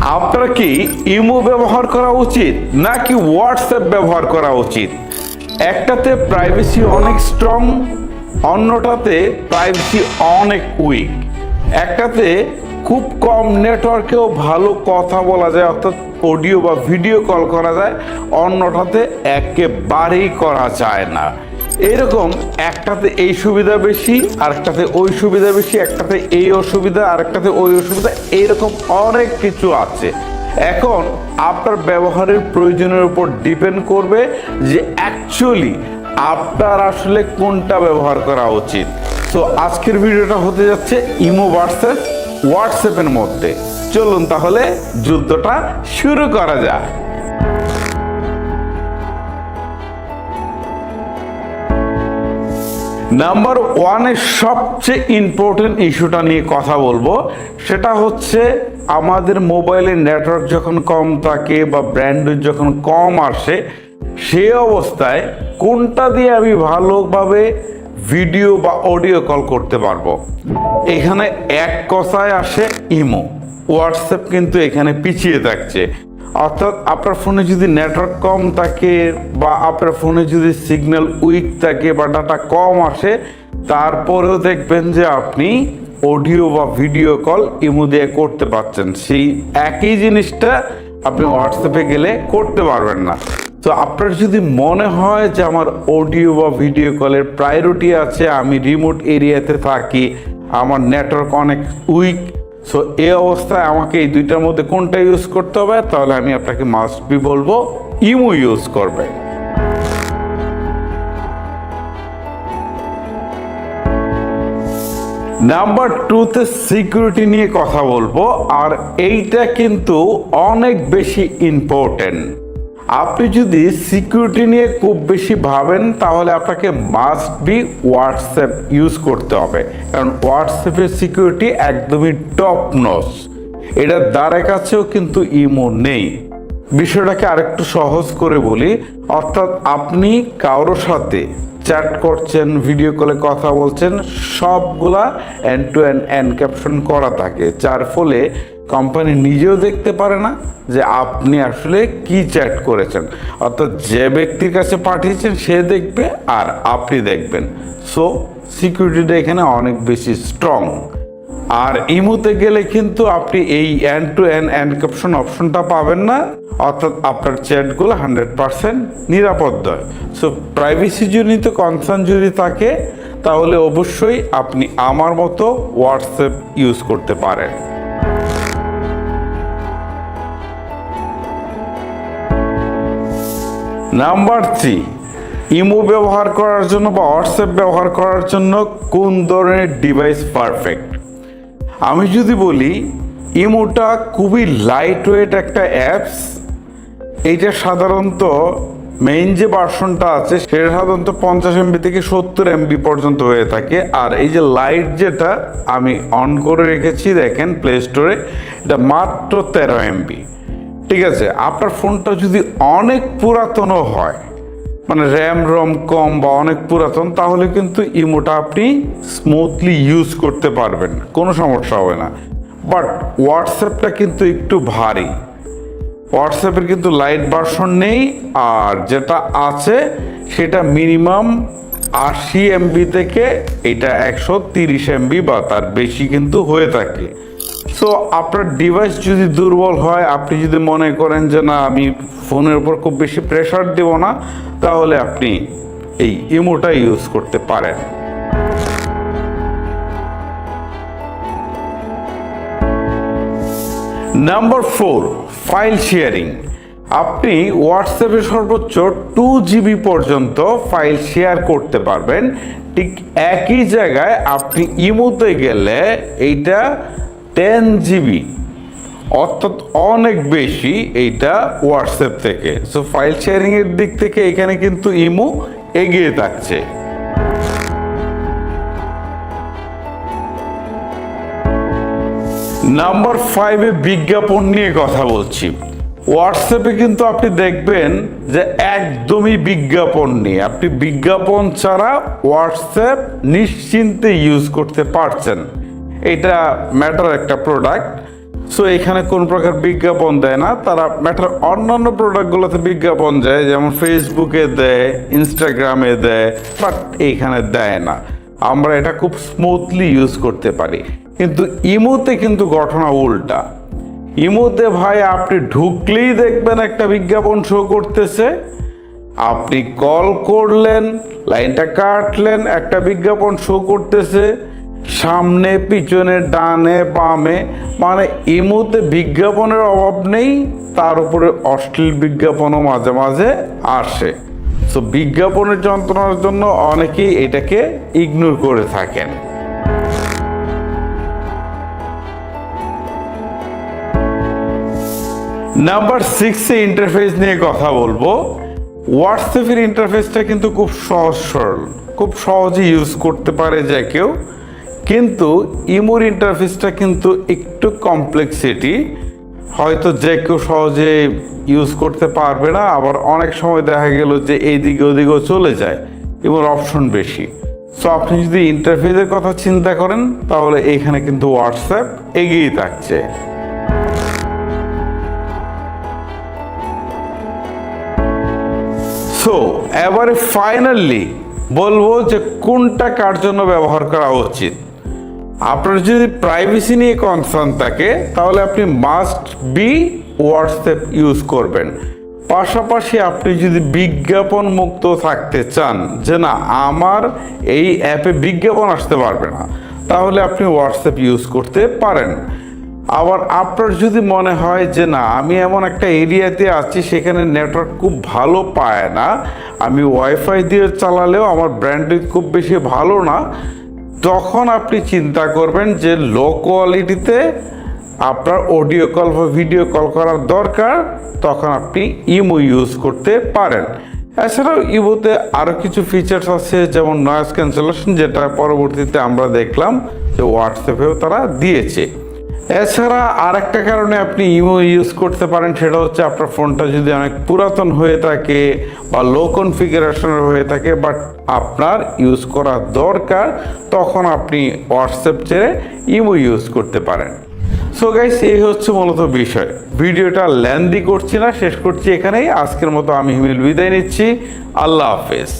আপনার কি ইমো ব্যবহার করা উচিত নাকি হোয়াটসঅ্যাপ ব্যবহার করা উচিত? একটাতে প্রাইভেসি অনেক স্ট্রং, অন্যটাতে প্রাইভেসি অনেক উইক। একটাতে খুব কম নেটওয়ার্কেও ভালো কথা বলা যায়, অর্থাৎ অডিও বা ভিডিও কল করা যায়, অন্যটাতে একেবারেই করা যায় না। এরকম একটাতে এই সুবিধা বেশি, আরেকটাতে ওই সুবিধা বেশি, একটাতে এই অসুবিধা, আরেকটাতে ওই অসুবিধা, এইরকম অনেক কিছু আছে। এখন আপনার ব্যবহারের প্রয়োজনের উপর ডিপেন্ড করবে যে অ্যাকচুয়ালি আপনার আসলে কোনটা ব্যবহার করা উচিত। তো আজকের ভিডিওটা হতে যাচ্ছে ইমো ভার্সেস হোয়াটসঅ্যাপের মধ্যে। চলুন তাহলে যুদ্ধটা শুরু করা যাক। নাম্বার ওয়ানের সবচেয়ে ইম্পর্টেন্ট ইস্যুটা নিয়ে কথা বলবো, সেটা হচ্ছে আমাদের মোবাইলের নেটওয়ার্ক যখন কম থাকে বা ব্র্যান্ডউইথ যখন কম আসে, সে অবস্থায় কোনটা দিয়ে আমি ভালোভাবে ভিডিও বা অডিও কল করতে পারবো। এখানে এক কথায় আসে ইমো। হোয়াটসঅ্যাপ কিন্তু এখানে পিছিয়ে থাকছে। অর্থাৎ আপনার ফোনে যদি নেটওয়ার্ক কম থাকে বা আপনার ফোনে যদি সিগন্যাল উইক থাকে বা ডাটা কম আসে, তারপরেও দেখবেন যে আপনি অডিও বা ভিডিও কল ইমো দিয়ে করতে পারছেন। সেই একই জিনিসটা আপনি হোয়াটসঅ্যাপে গেলে করতে পারবেন না। তো আপনার যদি মনে হয় যে আমার অডিও বা ভিডিও কলের প্রায়োরিটি আছে, আমি রিমোট এরিয়াতে থাকি, আমার নেটওয়ার্ক অনেক উইক, সো এই অবস্থায় আমাকে এই দুইটার মধ্যে কোনটা ইউজ করতে হবে, তাহলে আমি আপনাকে মাস্ট বি বলবো ইমো ইউজ করবে। নাম্বার টুতে সিকিউরিটি নিয়ে কথা বলবো, আর এইটা কিন্তু অনেক বেশি ইম্পর্টেন্ট। আপনি যদি সিকিউরিটি নিয়ে খুব বেশি ভাবেন, তাহলে আপনাকে মাস্ট বি হোয়াটসঅ্যাপ ইউজ করতে হবে, কারণ হোয়াটসঅ্যাপের সিকিউরিটি একদমই টপ নচ। এটার দ্বারা কাছেও কিন্তু ইমো নেই। বিষয়টাকে আরেকটু সহজ করে বলি, অর্থাৎ আপনি কারোর সাথে চ্যাট করছেন, ভিডিও কলে কথা বলছেন, সবগুলা এন্ড টু এন্ড এনক্রিপশন করা থাকে, যার ফলে কোম্পানি নিজেও দেখতে পারে না যে আপনি আসলে কি চ্যাট করেছেন। অর্থাৎ যে ব্যক্তির কাছে পাঠিয়েছেন সে দেখবে আর আপনি দেখবেন। সো সিকিউরিটিটা এখানে অনেক বেশি স্ট্রং। আর ইমোতে গেলে কিন্তু আপনি এই এন্ড টু এন্ড এনক্রিপশন অপশনটা পাবেন না, অর্থাৎ আপনার চ্যাটগুলো 100% নিরাপদ হয়। সো প্রাইভেসি জনিত কনসার্ন যদি থাকে, তাহলে অবশ্যই আপনি আমার মতো হোয়াটসঅ্যাপ ইউজ করতে পারেন। নাম্বার 3, ইমো ব্যবহার করার জন্য বা হোয়াটসঅ্যাপ ব্যবহার করার জন্য কোন ধরনের ডিভাইস পারফেক্ট। আমি যদি বলি, ইমোটা খুবই লাইট ওয়েট একটা অ্যাপস। এইটা সাধারণত মেইন যে ভার্সনটা আছে সেটা সাধারণত 50 MB থেকে 70 MB পর্যন্ত হয়ে থাকে। আর এই যে লাইট যেটা আমি অন করে রেখেছি দেখেন প্লে স্টোরে, এটা মাত্র 13 MB। ঠিক আছে, আপনার ফোনটা যদি অনেক পুরাতনও হয়, মানে র্যাম রম কম বা অনেক পুরাতন, তাহলে কিন্তু ইমোটা আপনি স্মুথলি ইউজ করতে পারবেন, কোনো সমস্যা হবে না। বাট হোয়াটসঅ্যাপটা কিন্তু একটু ভারী। হোয়াটসঅ্যাপের কিন্তু লাইট ভার্সন নেই, আর যেটা আছে সেটা মিনিমাম 80 MB থেকে এটা 130 MB বা তার বেশি কিন্তু হয়ে থাকে। সো আপনার ডিভাইস যদি দুর্বল হয়, আপনি যদি মনে করেন যে না আমি ফোনের উপর খুব বেশি প্রেশার দেব না, তাহলে আপনি এই ইমোটা ইউজ করতে পারেন। Number 4, file sharing. আপনি হোয়াটসঅ্যাপে সর্বোচ্চ 2 GB পর্যন্ত ফাইল শেয়ার করতে পারবেন। ঠিক একই জায়গায় আপনি ইমোতে গেলে এইটা 10 GB, অর্থাৎ অনেক বেশি এইটা হোয়াটসঅ্যাপ থেকে। সো ফাইল শেয়ারিং এর দিক থেকে এখানে কিন্তু ইমো এগিয়ে থাকছে। নাম্বার 5-এ বিজ্ঞাপন নিয়ে কথা বলছি। হোয়াটসঅ্যাপে কিন্তু আপনি দেখবেন যে একদমই বিজ্ঞাপন নেই। আপনি বিজ্ঞাপন ছাড়া হোয়াটসঅ্যাপ নিশ্চিন্তে ইউজ করতে পারছেন। এটা ম্যাটার একটা প্রোডাক্ট। সো এখানে কোন প্রকার বিজ্ঞাপন দেয় না, তারা ম্যাটার অন্যান্য প্রোডাক্টগুলোতে বিজ্ঞাপন দেয়, যেমন ফেসবুকে দেয়, ইনস্টাগ্রামে দেয়, বাট এইখানে দেয় না। আমরা এটা খুব স্মুথলি ইউজ করতে পারি। কিন্তু ইমোতে কিন্তু ঘটনা উল্টা। ইমোতে ভাই আপনি ঢুকলেই দেখবেন একটা বিজ্ঞাপন শো করতেছে, আপনি কল করলেন, লাইনটা কাটলেন, একটা বিজ্ঞাপন শো করতেছে, সামনে পিছনে ডানে বামে, মানে ইমোতে বিজ্ঞাপনের অভাব নেই, তার উপরে অশ্লীল বিজ্ঞাপনও মাঝে মাঝে আসে। সো বিজ্ঞাপনের যন্ত্রণার জন্য অনেকেই এটাকে ইগনোর করে থাকেন। নাম্বার 6 ইন্টারফেস নিয়ে কথা বলবো। হোয়াটসঅ্যাপের ইন্টারফেসটা কিন্তু খুব সহজ সরল, খুব সহজে ইউজ করতে পারে যে কেউ, কিন্তু ইমোর ইন্টারফেসটা কিন্তু একটু কমপ্লেক্সিটি, হয়তো যে কেউ সহজে ইউজ করতে পারবে না, আবার অনেক সময় দেখা গেল যে এইদিকে ওদিকেও চলে যায়, ইমোর অপশন বেশি। সো আপনি যদি ইন্টারফেসের কথা চিন্তা করেন তাহলে এইখানে কিন্তু হোয়াটসঅ্যাপ এগিয়ে থাকছে। সো এবারে ফাইনালি বলবো যে কোনটা কার জন্য ব্যবহার করা উচিত। আপনার যদি প্রাইভেসি নিয়ে কনসার্ন থাকে তাহলে আপনি মাস্ট বি হোয়াটসঅ্যাপ ইউজ করবেন। পাশাপাশি আপনি যদি বিজ্ঞাপন মুক্ত থাকতে চান, যে না আমার এই অ্যাপে বিজ্ঞাপন আসতে পারবে না, তাহলে আপনি হোয়াটসঅ্যাপ ইউজ করতে পারেন। আবার আপনার যদি মনে হয় যে না আমি এমন একটা এরিয়াতে আছি সেখানে নেটওয়ার্ক খুব ভালো পায় না, আমি ওয়াইফাই দিয়ে চালালেও আমার ব্র্যান্ডউইথ খুব বেশি ভালো না, তখন আপনি চিন্তা করবেন যে লো কোয়ালিটিতে আপনার অডিও কল বা ভিডিও কল করার দরকার, তখন আপনি ইমো ইউজ করতে পারেন। এছাড়াও ইমোতে আরও কিছু ফিচার্স আছে, যেমন নয়েজ ক্যান্সেলেশন, যেটা পরবর্তীতে আমরা দেখলাম যে হোয়াটসঅ্যাপেও তারা দিয়েছে। এছাড়া আরেকটা কারণে আপনি ইমো ইউজ করতে পারেন, সেটা হচ্ছে আপনার ফোনটা যদি অনেক পুরাতন হয়ে থাকে বা লো কনফিগারেশনের হয়ে থাকে, বাট আপনার ইউজ করা দরকার, তখন আপনি হোয়াটসঅ্যাপ ছেড়ে ইমো ইউজ করতে পারেন। সো গাইস, এই হচ্ছে মূলত বিষয়। ভিডিওটা লেন্দি করছি না, শেষ করছি এখানেই। আজকের মতো আমি হিমেল বিদায় নিচ্ছি। আল্লাহ হাফেজ।